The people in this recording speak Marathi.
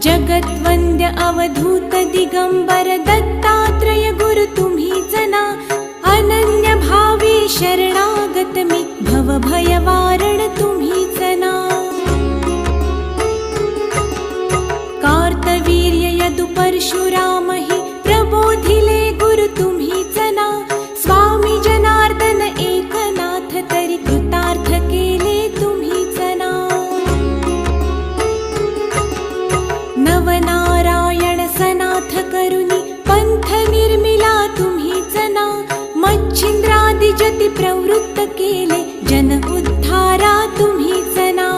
जगद्वन्द्य अवधूत दिगंबर दत्तात्रय गुरु तुम्हीच ना। अनन्य भावे शरणागत मी भव भयवारण तुम्हीच ना। कार्तवीर्य यदु परशुराम हि प्रबोधिले गुरु तुम्हीच ना। स्वामी जनार्दन एकनाथ तरी कृतार्थ केले तुम्हीच ना। नवनारायण सनाथ करुणी पंथ निर्मिला तुम्हीच ना। मच्छिंद्रादि जति प्रवृत्त केले जन उद्धारा तुम्हीच ना।